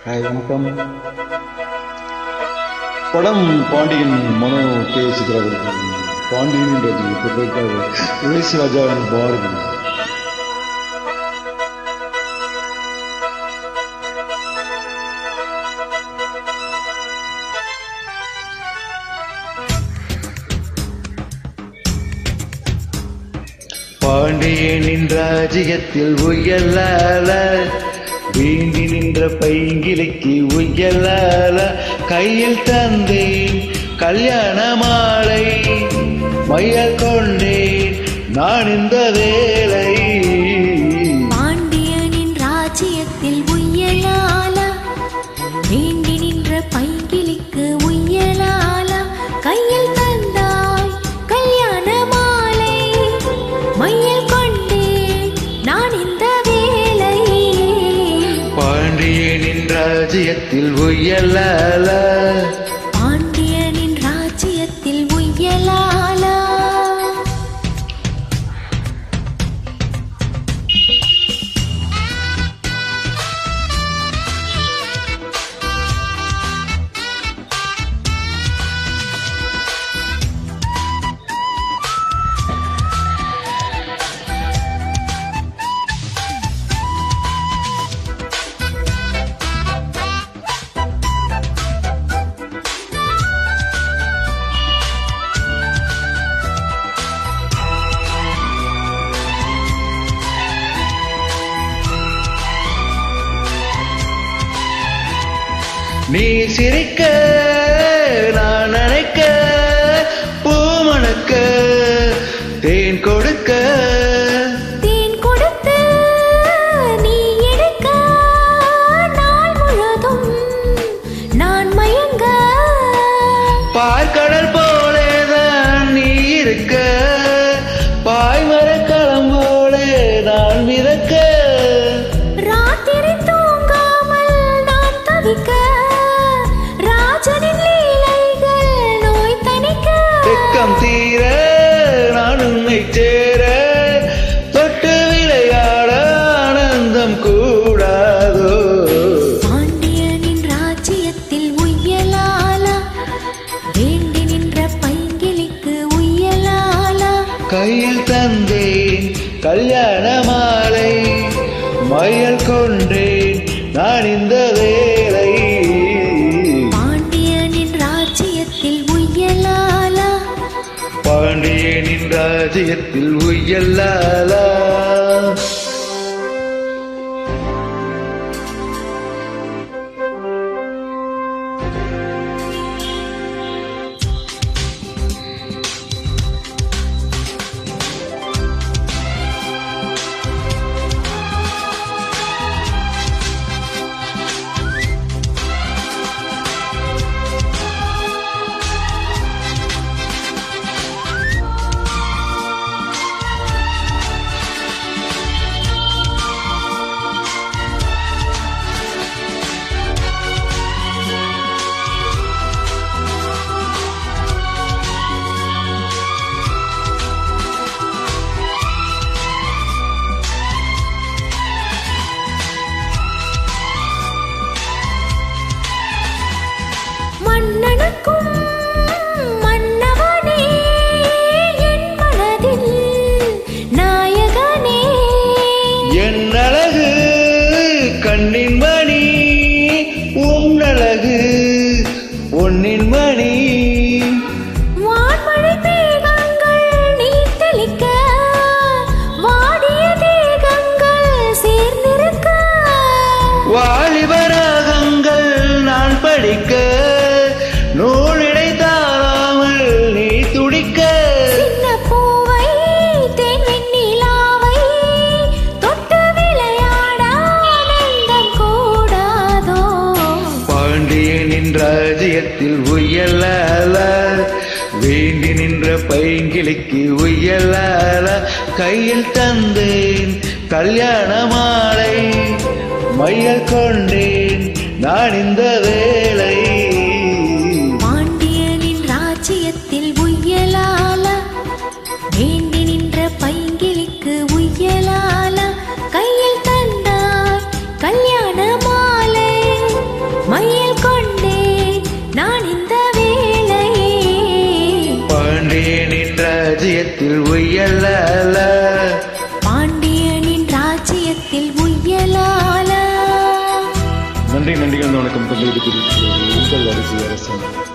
Hi வணக்கம். படம் பாண்டியன் மனோ பேசுகிறார். பாண்டியன் துளசி ராஜாவின் பாரதி. பாண்டியனின் ராஜ்யத்தில் உயலால வேண்டி நின்ற பைங்கிளைக்கு உயலால கையில் தந்தேன் கல்யாண மாலை மையல் கொண்டேன் நான் இந்த வேலை. பாண்டியனின் ராஜ்யத்தில் உயலால வேண்டி நின்ற பைங்கிளிக்கு உயலால கையில் தந்தாய் கல்யாண மாலை மையல் கொண்டேன் நான் இந்த வேலை. பாண்டியனின் ராஜ்யத்தில் உயலால பாண்டியனின் ராஜ்யத்தில் உயலால. நீ சிரிக்க நான் நினைக்க பூமணக்க தேன் கொடுக்க தேன் கொடுத்து நீ எடுக்க நாள் முழுதும் நான் மயங்க. பார்க்கடல் போலேதான் நீ இருக்க பாய்மரக்களம் போலே நான் மிதக்க. ராத்திரி தூங்காமல் நான் தவிக்க ராஜனின் லீலைகள் நோய் தணிக்க. வெக்கம் தீர நான் உன்னை சேர தொட்டு விளையாட ஆனந்தம் கூடாதோ. பாண்டியனின் ராஜ்யத்தில் உயலால வேண்டி நின்ற பைங்கிளிக்கு உயலால கையில் தந்தேன் கல்யாண மாலை மையல் கொண்டேன் நான் இந்த வேலை. பாண்டியனின் ராஜ்யத்தில் உயலால பாண்டியனின் ராஜ்யத்தில் உயலாலா. மன்னனுக்கும் மன்னவனே என் மனதில் நாயகனே. என் அழகு கண்ணின் மணி உன் அழகு பொன்னின் மணி. வான்மழை மேகங்கள் நீ தெளிக்க வாடிய தேகங்கள் சேர்ந்திருக்க. வாலிபராகங்கள் நான் படிக்க நூலிடை தாராமல் நீ துடிக்க. சின்ன பூவை தேன் வெண்ணிலாவை தொட்டு விளையாட ஆனந்தம் கூடாதோ. பாண்டியனின் ராஜ்யத்தில் உயலால வேண்டி நின்ற பைங்கிளிக்கு உயலால கையில் தந்தேன் கல்யாண மாலை மையல் கொண்டேன் நான் இந்த வேலை. பாண்டியனின் ராஜ்யத்தில் உயலால வேண்டி நின்ற பைங்கிளிக்கு உயலால கையில் தந்தாய் கல்யாண மாலை ராஜ்யத்தில் உயலால பாண்டியனின் ராஜ்யத்தில் உய்யலால. நன்றி, நன்றிகள், வணக்கம். உங்கள் அரிசி அரசன்.